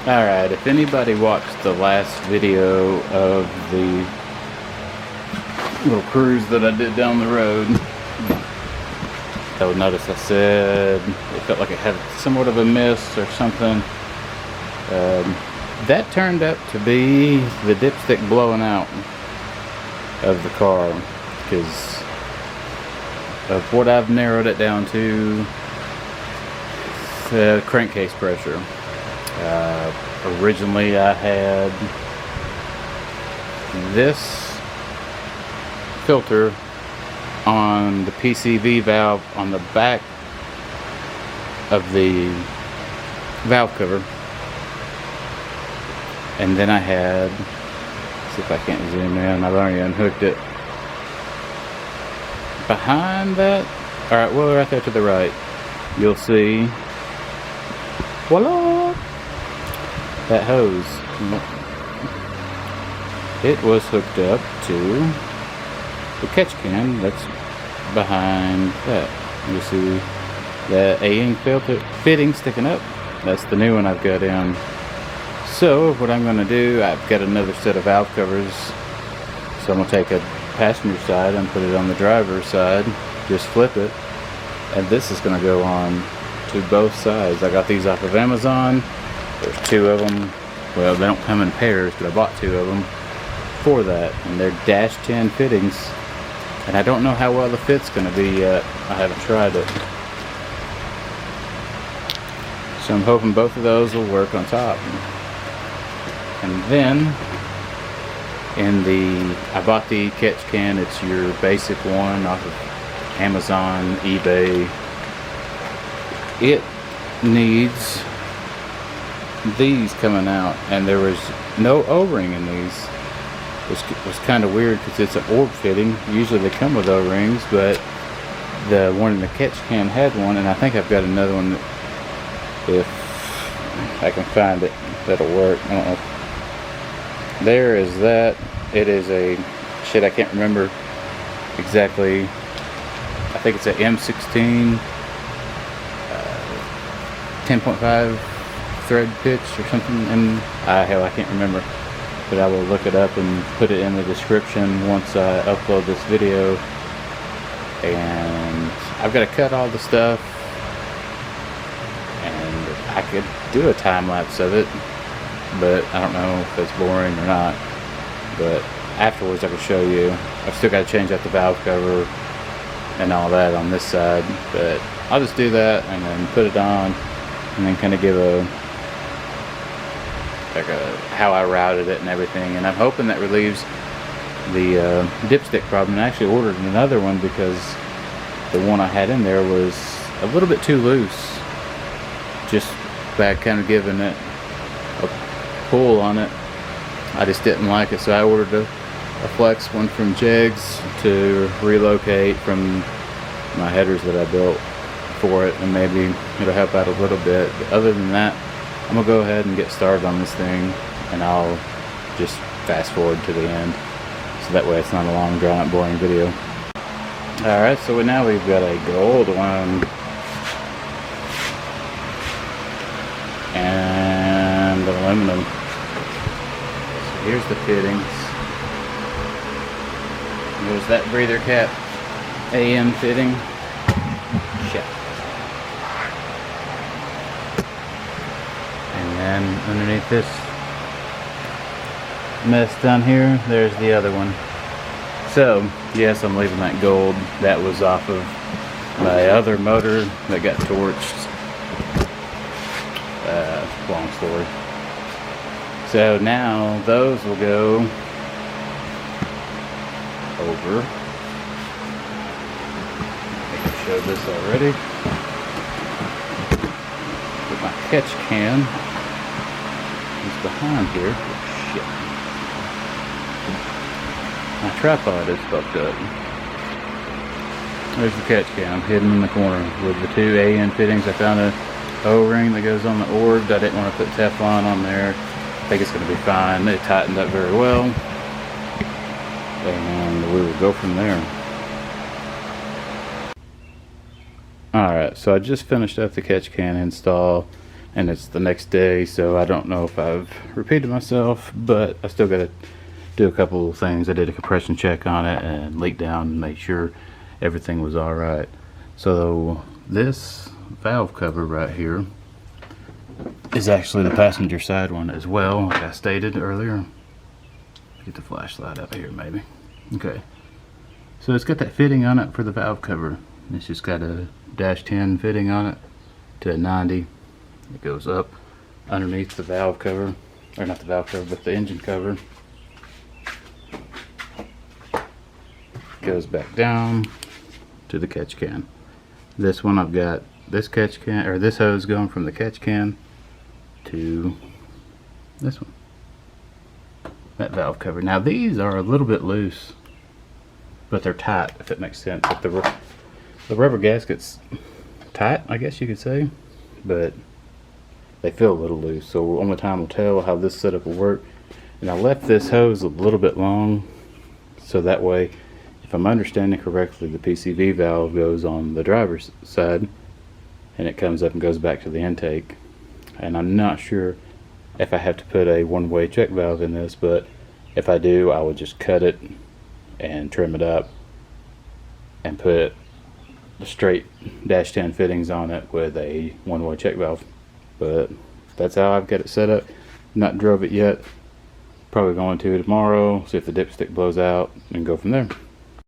Alright, if anybody watched the last video of the little cruise that I did down the road, they'll notice I said it felt like it had somewhat of a mist or something. That turned out to be the dipstick blowing out of the car, because of what I've narrowed it down to, the crankcase pressure. Originally I had this filter on the PCV valve on the back of the valve cover, and then I had, let's see if I can't zoom in, I've already unhooked it. Behind that, alright, well right there to the right, you'll see, voila, that hose. It was hooked up to the catch can that's behind that. You see the A-ing filter fitting sticking up. That's the new one I've got in. So what I'm going to do, I've got another set of valve covers, so I'm going to take a passenger side and put it on the driver's side, just flip it, and this is going to go on to both sides. I got these off of Amazon. There's two of them. Well, they don't come in pairs, but I bought two of them for that, and they're -10 fittings, and I don't know how well the fit's going to be yet. I haven't tried it, so I'm hoping both of those will work on top. And then I bought the catch can. It's your basic one off of Amazon, eBay. It needs these coming out, and there was no O-ring in these, which was kind of weird because it's an orb fitting. Usually they come with O-rings, but the one in the catch can had one, and I think I've got another one that, if I can find it, that'll work. I don't know. There is that. It is a, shit, I can't remember exactly. I think it's a M16 10.5 thread pitch or something, and hell, I can't remember, but I will look it up and put it in the description once I upload this video. And I've got to cut all the stuff, and I could do a time lapse of it, but I don't know if it's boring or not. But afterwards I can show you. I've still got to change out the valve cover and all that on this side, but I'll just do that and then put it on, and then kind of give a how I routed it and everything. And I'm hoping that relieves the dipstick problem. And I actually ordered another one because the one I had in there was a little bit too loose, just by kind of giving it a pull on it. I just didn't like it, so I ordered a flex one from Jegs to relocate from my headers that I built for it, and maybe it'll help out a little bit. But other than that, I'm gonna go ahead and get started on this thing, and I'll just fast forward to the end, so that way it's not a long, drawn out, boring video. Alright, so now we've got a gold one and aluminum. So here's the fittings. There's that breather cap AM fitting. Shit. And then underneath this mess down here, there's the other one. So yes, I'm leaving that gold. That was off of my other motor that got torched. Long story. So now those will go over. I think I showed this already. But my catch can is behind here. Oh, shit. My tripod is fucked up. There's the catch can hidden in the corner with the two AN fittings. I found a O-ring that goes on the orb. I didn't want to put Teflon on there. I think it's going to be fine. They tightened up very well, and we will go from there. Alright, so I just finished up the catch can install, and it's the next day, so I don't know if I've repeated myself, but I still got to do a couple of things. I did a compression check on it and leak down and make sure everything was all right. So this valve cover right here is actually the passenger side one as well, like I stated earlier. Get the flashlight up here maybe. Okay, so it's got that fitting on it for the valve cover. It's just got a -10 fitting on it to a 90. It goes up underneath the valve cover, or not the valve cover, but the engine cover. Goes back down to the catch can. This one, I've got this catch can, or this hose going from the catch can to this one, that valve cover. Now these are a little bit loose, but they're tight, if that makes sense. Like the rubber gasket's tight, I guess you could say, but they feel a little loose, so only time will tell how this setup will work. And I left this hose a little bit long, so that way, if I'm understanding correctly, the PCV valve goes on the driver's side and it comes up and goes back to the intake. And I'm not sure if I have to put a one-way check valve in this, but if I do, I would just cut it and trim it up and put the straight -10 fittings on it with a one-way check valve. But that's how I've got it set up. Not drove it yet. Probably going to tomorrow, see if the dipstick blows out and go from there.